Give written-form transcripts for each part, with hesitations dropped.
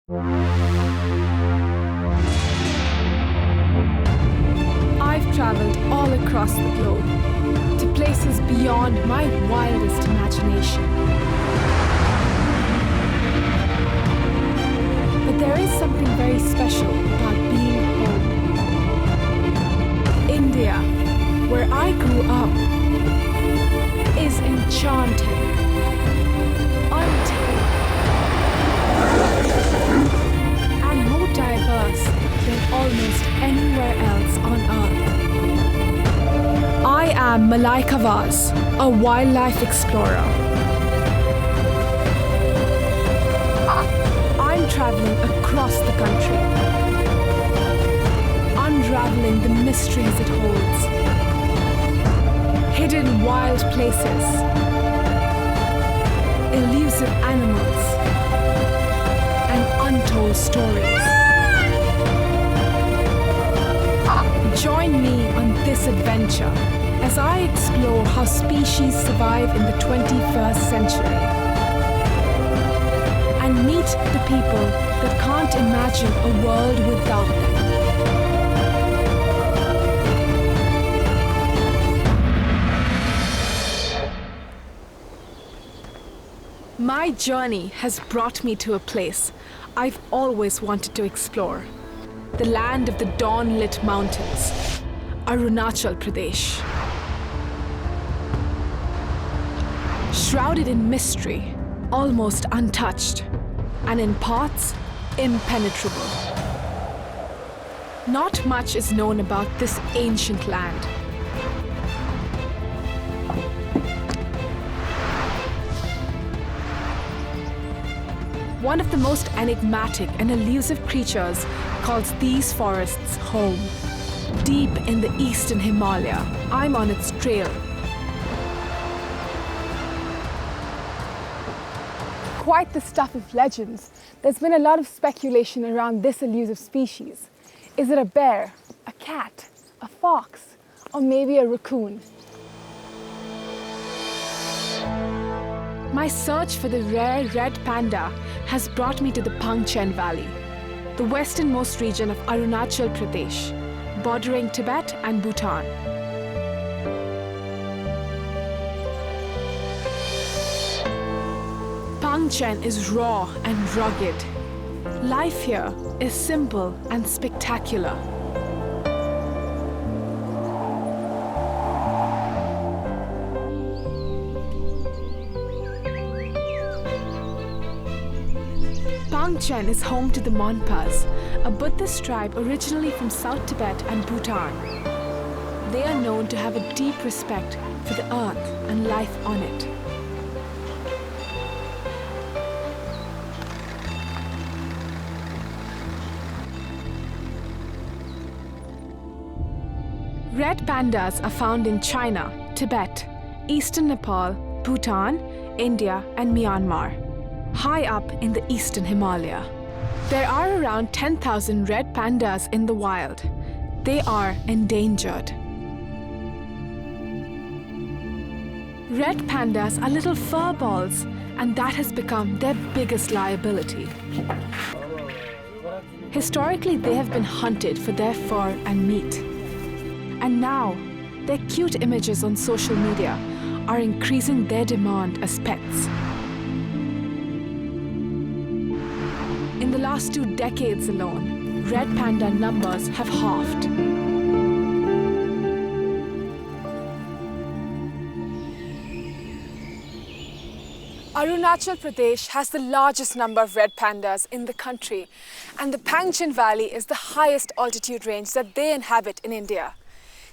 I've traveled all across the globe to places beyond my wildest imagination. But there is something very special about being home. India, where I grew up, is enchanting, untamed, and more diverse than almost anywhere else on Earth. I am Malaika Vaz, a wildlife explorer. I'm traveling across the country, unraveling the mysteries it holds. Hidden wild places, elusive animals, and untold stories. Join me on this adventure as I explore how species survive in the 21st century and meet the people that can't imagine a world without them. My journey has brought me to a place I've always wanted to explore. The land of the dawn-lit mountains, Arunachal Pradesh. Shrouded in mystery, almost untouched, and in parts, impenetrable. Not much is known about this ancient land. One of the most enigmatic and elusive creatures calls these forests home. Deep in the Eastern Himalaya, I'm on its trail. Quite the stuff of legends. There's been a lot of speculation around this elusive species. Is it a bear, a cat, a fox, or maybe a raccoon? My search for the rare red panda has brought me to the Pangchen Valley, the westernmost region of Arunachal Pradesh, bordering Tibet and Bhutan. Pangchen is raw and rugged. Life here is simple and spectacular. Pangchen is home to the Monpas, a Buddhist tribe originally from South Tibet and Bhutan. They are known to have a deep respect for the earth and life on it. Red pandas are found in China, Tibet, Eastern Nepal, Bhutan, India, and Myanmar, high up in the Eastern Himalaya. There are around 10,000 red pandas in the wild. They are endangered. Red pandas are little fur balls, and that has become their biggest liability. Historically, they have been hunted for their fur and meat. And now, their cute images on social media are increasing their demand as pets. In the last 2 decades alone, red panda numbers have halved. Arunachal Pradesh has the largest number of red pandas in the country, and the Pangchen Valley is the highest altitude range that they inhabit in India.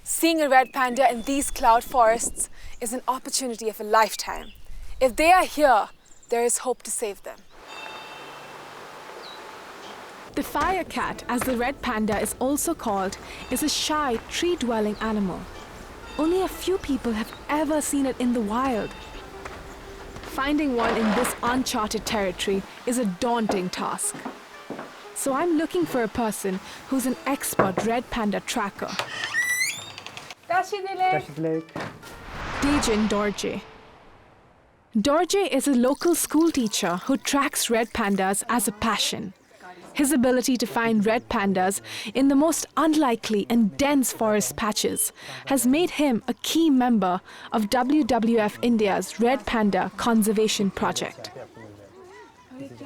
Seeing a red panda in these cloud forests is an opportunity of a lifetime. If they are here, there is hope to save them. The fire cat, as the red panda is also called, is a shy, tree-dwelling animal. Only a few people have ever seen it in the wild. Finding one in this uncharted territory is a daunting task. So I'm looking for a person who's an expert red panda tracker. Degin Dorjee. Dorjee is a local school teacher who tracks red pandas as a passion. His ability to find red pandas in the most unlikely and dense forest patches has made him a key member of WWF India's Red Panda Conservation Project.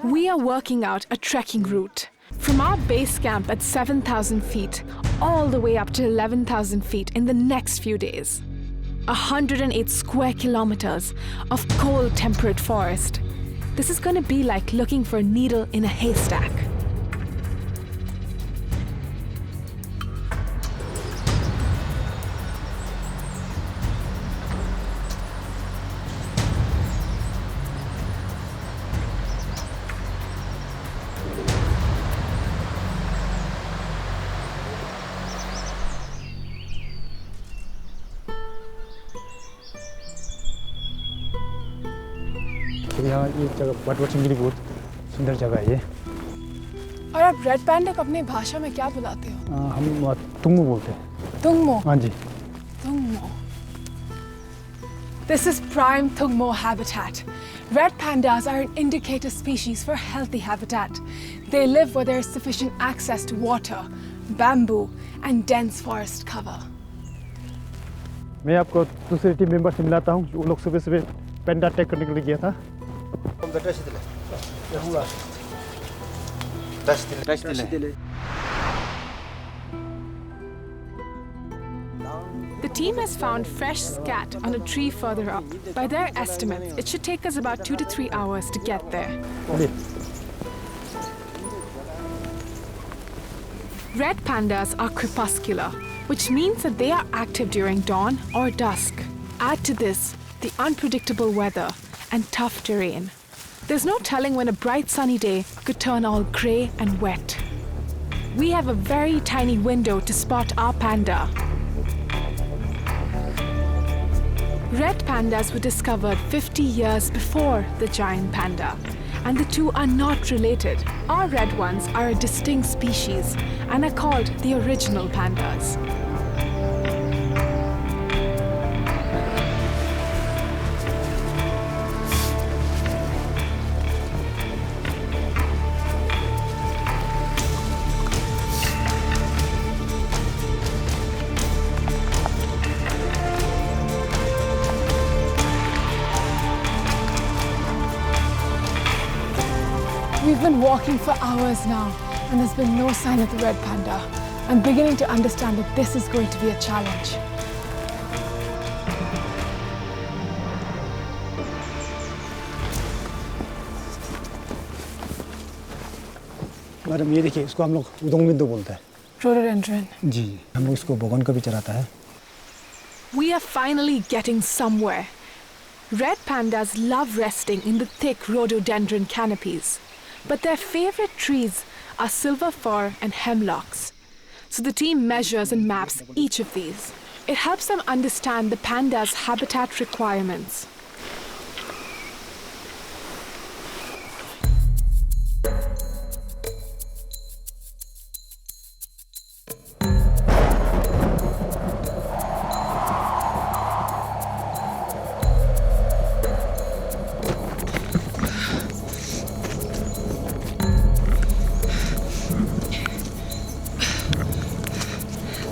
We are working out a trekking route from our base camp at 7,000 feet all the way up to 11,000 feet in the next few days. 108 square kilometers of cold temperate forest. This is going to be like looking for a needle in a haystack. यहाँ ये जगह bird watching के लिए बहुत सुंदर जगह है ये। और आप रेड पैंडा को अपनी भाषा में क्या बुलाते हो? हम तुंगमो बोलते हैं। तुंगमो? हाँ जी। तुंगमो. This is prime Thungmo habitat. Red pandas are an indicator species for healthy habitat. They live where there is sufficient access to water, bamboo, and dense forest cover. मैं आपको दूसरे टीम मेंबर से मिलाता हूँ। वो लोग सुबह सुबह पेंडा ट्रैक करने के लिए गया था। The team has found fresh scat on a tree further up. By their estimates, it should take us about 2 to 3 hours to get there. Red pandas are crepuscular, which means that they are active during dawn or dusk. Add to this the unpredictable weather and tough terrain. There's no telling when a bright sunny day could turn all grey and wet. We have a very tiny window to spot our panda. Red pandas were discovered 50 years before the giant panda, and the two are not related. Our red ones are a distinct species and are called the original pandas. We've been walking for hours now, and there's been no sign of the red panda. I'm beginning to understand that this is going to be a challenge. Madam ये देखिए, इसको हम लोग उदोंगबिंदु बोलते हैं। Rhododendron. जी, हम लोग इसको बोगन का भी चराता है। We are finally getting somewhere. Red pandas love resting in the thick rhododendron canopies, but their favorite trees are silver fir and hemlocks. So the team measures and maps each of these. It helps them understand the panda's habitat requirements.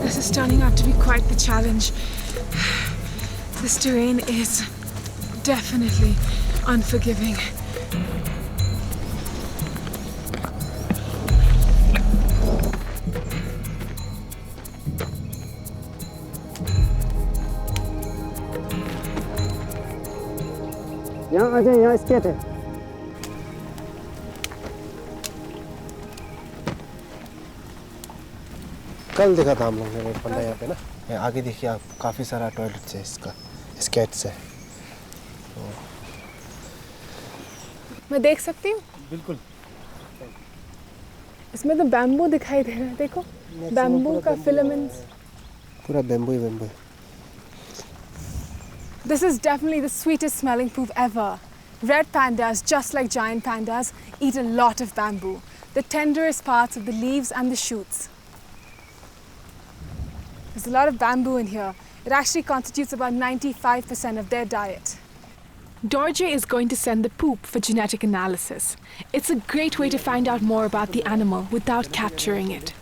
This is turning out to be quite the challenge. This terrain is definitely unforgiving. यहाँ आ जाए, यहाँ skate है। कल देखा था हम लोग ने रेड पंडा यहाँ पे ना। आगे देखिए आप, काफ़ी सारा टॉयलेट है इसका, स्केट्स है। मैं देख सकती हूँ? बिल्कुल। इसमें तो बैम्बू दिखाई दे रहा है, देखो बैम्बू का फिलामेंट्स। पूरा बैम्बू ही बैम्बू है। This is definitely the sweetest smelling poop ever. Red pandas, just like giant pandas, eat a lot of bamboo, the tenderest parts of the leaves and the shoots. There's a lot of bamboo in here. It actually constitutes about 95% of their diet. Dorjee is going to send the poop for genetic analysis. It's a great way to find out more about the animal without capturing it.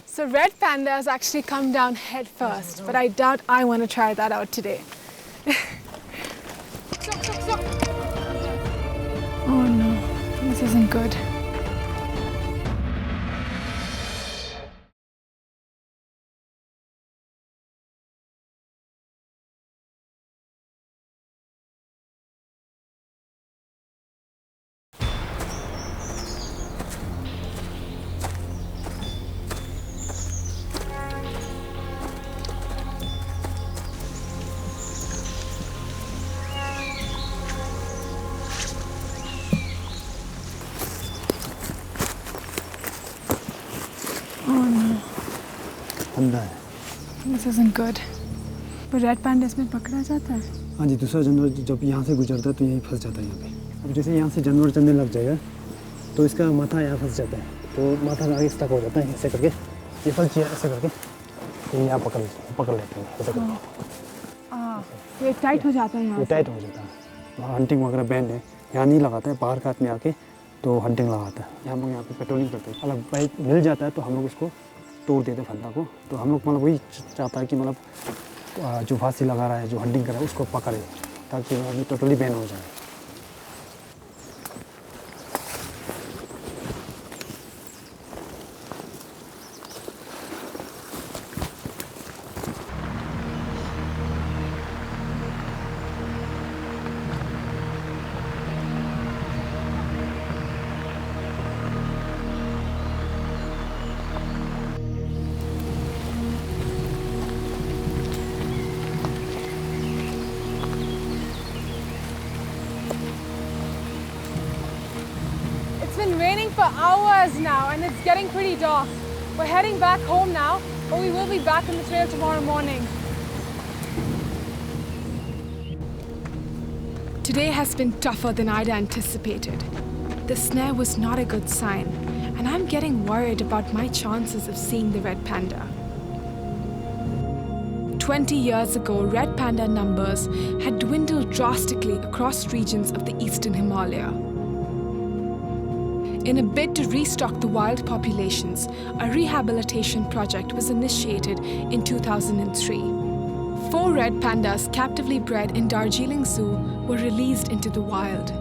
So Red Panda has actually come down head first, but I doubt I want to try that out today. Oh no, this isn't good. Oh no. फंदा है. This isn't good. But Red Panda इसमें पकड़ा जाता है? हाँ जी, दूसरा जानवर जब यहाँ से गुजरता है तो यहीं फंस जाता है यहाँ पे. अब जैसे यहाँ से जानवर चलने लग जाएगा तो इसका माथा यहाँ फंस जाता है. तो माथा आगे स्टक हो जाता है ऐसे करके. ये फंस जाए ऐसे करके. तो यहाँ पकड़ लेते हैं ऐसे करके. ये टाइट हो जाता है यहाँ. ये टाइट हो जाता है. वहाँ हंटिंग वगैरह बैंड है. यहाँ नहीं लगाता है, बाहर काट में आके तो हंटिंग लगाता है. हम लोग यहाँ पे पेट्रोलिंग करते हैं. अगर बाइक मिल जाता है तो हम लोग उसको तोड़ देते हैं फंदा को. तो हम लोग मतलब वही चाहता है कि मतलब जो फांसी लगा रहा है, जो हंटिंग कर रहा है उसको पकड़े ताकि वो टोटली बैन हो जाए. It's been raining for hours now and it's getting pretty dark. We're heading back home now, but we will be back on the trail tomorrow morning. Today has been tougher than I'd anticipated. The snare was not a good sign, and I'm getting worried about my chances of seeing the red panda. 20 years ago, red panda numbers had dwindled drastically across regions of the Eastern Himalaya. In a bid to restock the wild populations, a rehabilitation project was initiated in 2003. 4 red pandas captively bred in Darjeeling Zoo were released into the wild.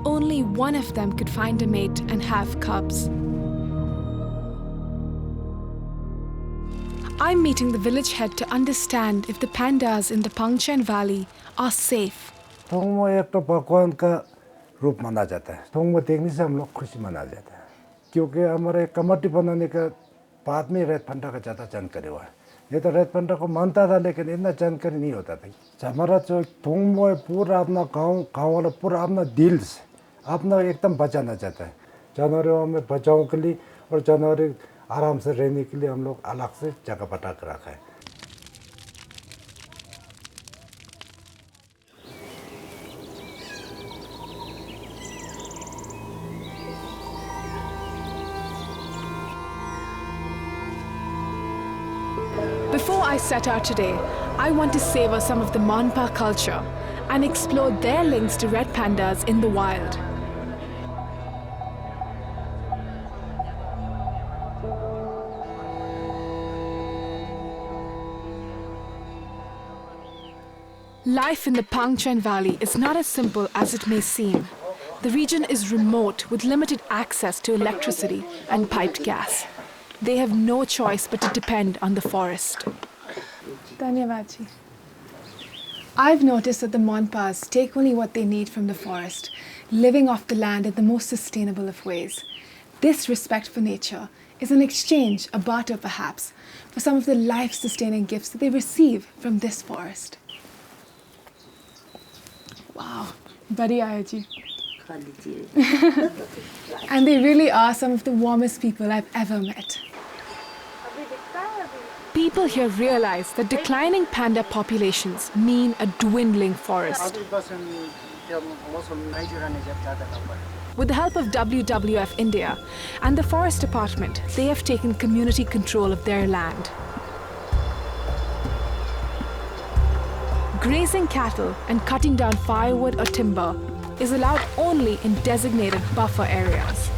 Only one of them could find a mate and have cubs. I'm meeting the village head to understand if the pandas in the Pangchen Valley are safe. थोंगमो एक तो भगवान का रूप माना जाता है. थोंगमो देखने से हम लोग खुशी मना जाता है क्योंकि हमारे कमेटी बनाने के बाद में रेड पंडा का ज़्यादा जानकारी हुआ है. ये तो रेड पंडा को मानता था लेकिन इतना जानकारी नहीं होता था. हमारा जो थोंगमो है पूरा अपना गाँव वाला पूरा अपना दिल से अपना एकदम बचाना चाहता है. जानवरों में बचाव के लिए और जानवर आराम से रहने के लिए हम लोग अलग से जगह बता कर रखा है. Before I set out today, I want to savor some of the Monpas culture and explore their links to red pandas in the wild. Life in the Pangchen Valley is not as simple as it may seem. The region is remote with limited access to electricity and piped gas. They have no choice but to depend on the forest. Dhanyavad ji. I've noticed that the Monpas take only what they need from the forest, living off the land in the most sustainable of ways. This respect for nature is an exchange, a barter perhaps, for some of the life-sustaining gifts that they receive from this forest. Wow, badhiya hai ji. And they really are some of the warmest people I've ever met. People here realize that declining panda populations mean a dwindling forest. With the help of WWF India and the Forest Department, they have taken community control of their land. Grazing cattle and cutting down firewood or timber is allowed only in designated buffer areas.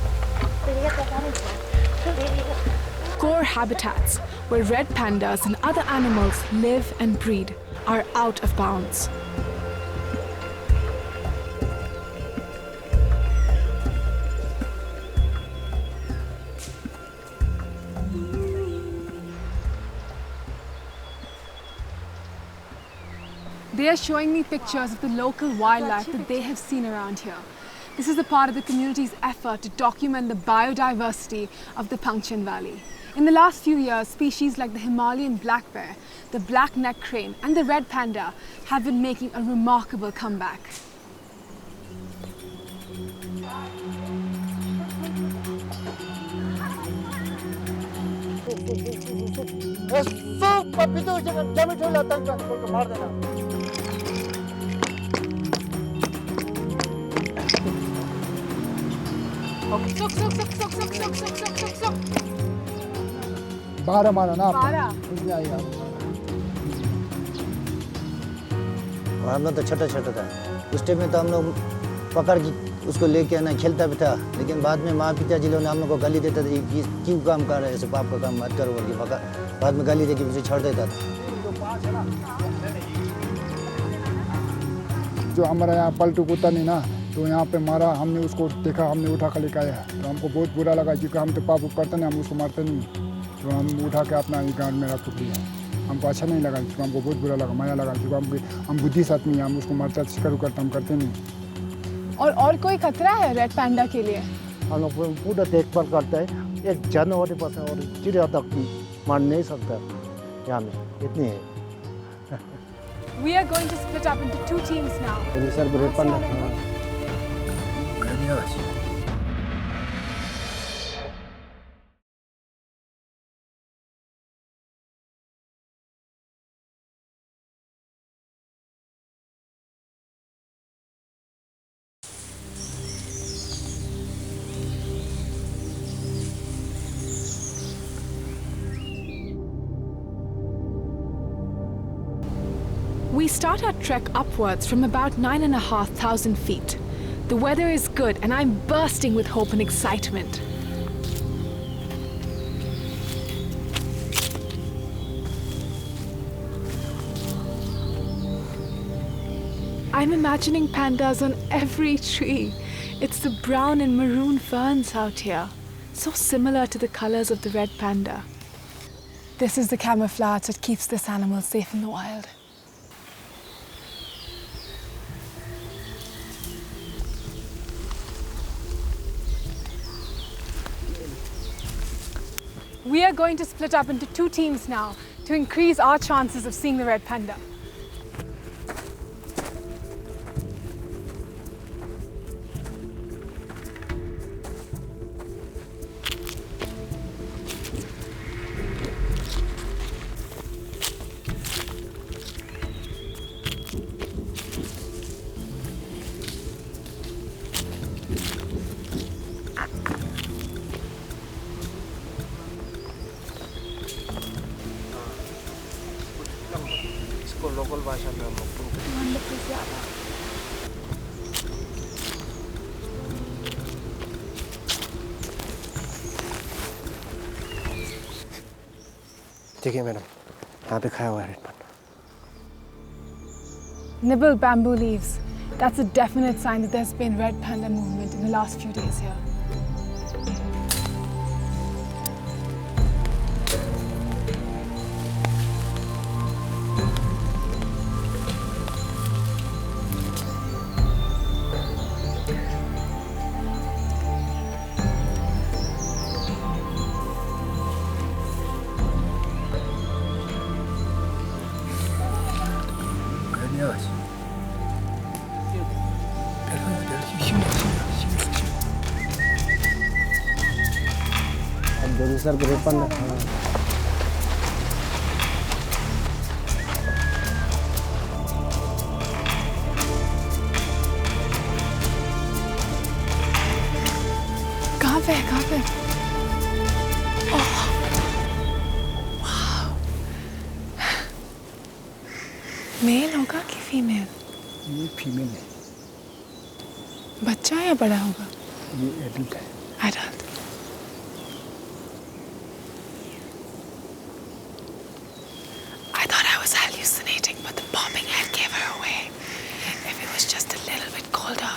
Core habitats where red pandas and other animals live and breed are out of bounds. They are showing me pictures of the local wildlife that they have seen around here. This is a part of the community's effort to document the biodiversity of the Pangchen Valley. In the last few years, species like the Himalayan black bear, the black-necked crane and the red panda have been making a remarkable comeback. बारह मारा ना हम लोग तो छोटा छोटा था उस टाइम में तो हम लोग पकड़ के उसको लेके आना खेलता भी था लेकिन बाद में माँ पिताजी लोग ने हम लोग को गाली देता था कि क्यों काम कर रहे हैं ऐसे पाप का काम मत करो बोल के बाद में गाली दे के मुझे छोड़ देता था। जो हमारा यहाँ पलटू कुत्ता नहीं ना तो यहाँ पे मारा हमने उसको देखा हमने उठा कर लेकर आया तो हमको बहुत बुरा लगा क्योंकि हम तो पाप करते नहीं हम उसको मारते नहीं तो हम उठा के अपना गांड में रख दिया हमको अच्छा नहीं लगा क्योंकि हमको बहुत बुरा लगा माया लगा क्योंकि हम बुद्धि साथ में हम उसको मारता शिकार करता हम करते नहीं। और कोई खतरा है रेड पैंडा के लिए? हम लोग पूरा देखभाल करता है एक जानवर पास और चिड़िया तक मार नहीं सकता यहाँ में इतनी है। We are going to split up into two teams now. Sir red panda We start our trek upwards from about 9,500 feet. The weather is good and I'm bursting with hope and excitement. I'm imagining pandas on every tree. It's the brown and maroon ferns out here, so similar to the colors of the red panda. This is the camouflage that keeps this animal safe in the wild. We are going to split up into two teams now to increase our chances of seeing the red panda. Local भाषा में हम लोग देखिए madam यहाँ पे खाया हुआ है red panda. Nibble bamboo leaves. That's a definite sign that there's been red panda movement in the last few days here. Sir red panda कहाँ पे ओह वाह मेल होगा कि फीमेल ये फीमेल है बच्चा या बड़ा होगा ये एडल्ट है adult I thought I was hallucinating but the bombing had gave her away if it was just a little bit colder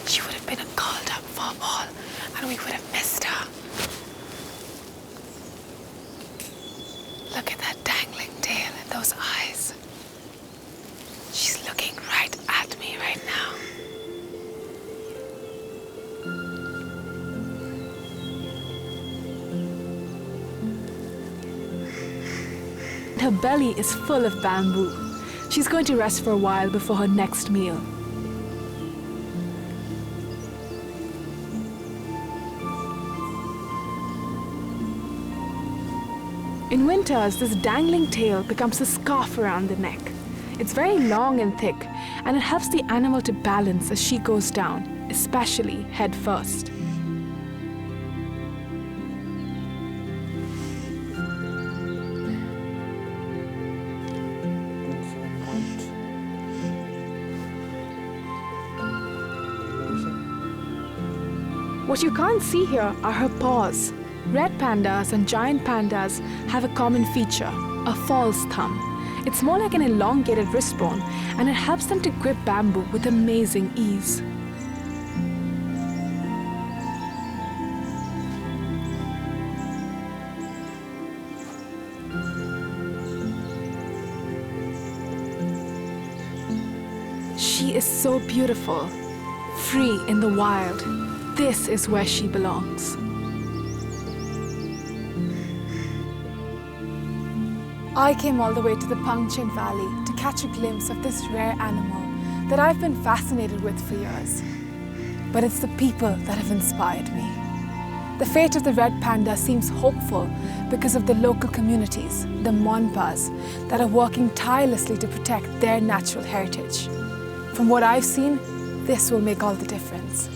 she would have been curled up for a ball and we would have missed her. Look at that dangling tail and those eyes. She's looking right at me right now. Her belly is full of bamboo. She's going to rest for a while before her next meal. In winters, this dangling tail becomes a scarf around the neck. It's very long and thick, and it helps the animal to balance as she goes down, especially head first. What you can't see here are her paws. Red pandas and giant pandas have a common feature, a false thumb. It's more like an elongated wrist bone, and it helps them to grip bamboo with amazing ease. She is so beautiful, free in the wild. This is where she belongs. I came all the way to the Pangchen Valley to catch a glimpse of this rare animal that I've been fascinated with for years. But it's the people that have inspired me. The fate of the red panda seems hopeful because of the local communities, the Monpas, that are working tirelessly to protect their natural heritage. From what I've seen, this will make all the difference.